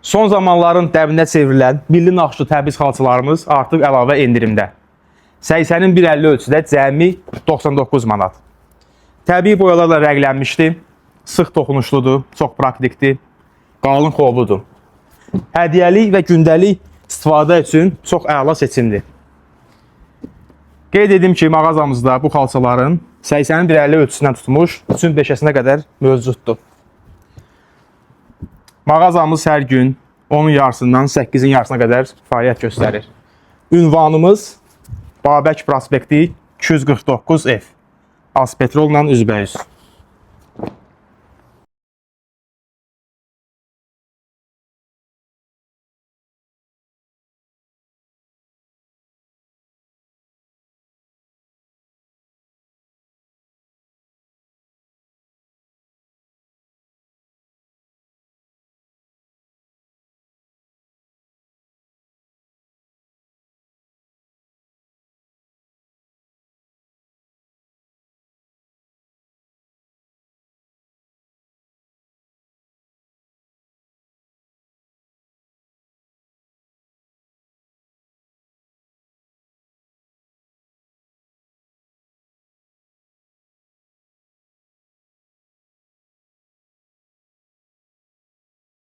Son zamanların dəbinə çevrilən milli naxışlı təbriz xalçalarımız artıq əlavə endirimdə. 80-in 1.50 ölçüdə cəmi 99 manat. Təbii boyalarla rəglənmişdir, sıx toxunuşludur, çox praktikdir, qalın xovludur. Hədiyyəlik və gündəlik istifadə üçün çox əla seçimdir. Qeyd edim ki, mağazamızda bu xalçaların 80-in 1.50 ölçüsündən tutmuş bütün beşəsinə qədər mövcuddur. Mağazamız hər gün 10-un yarısından 8-in yarısına qədər fəaliyyət göstərir. Ünvanımız Babək prospekti 249 F. Azpetrolla üzbəyüz.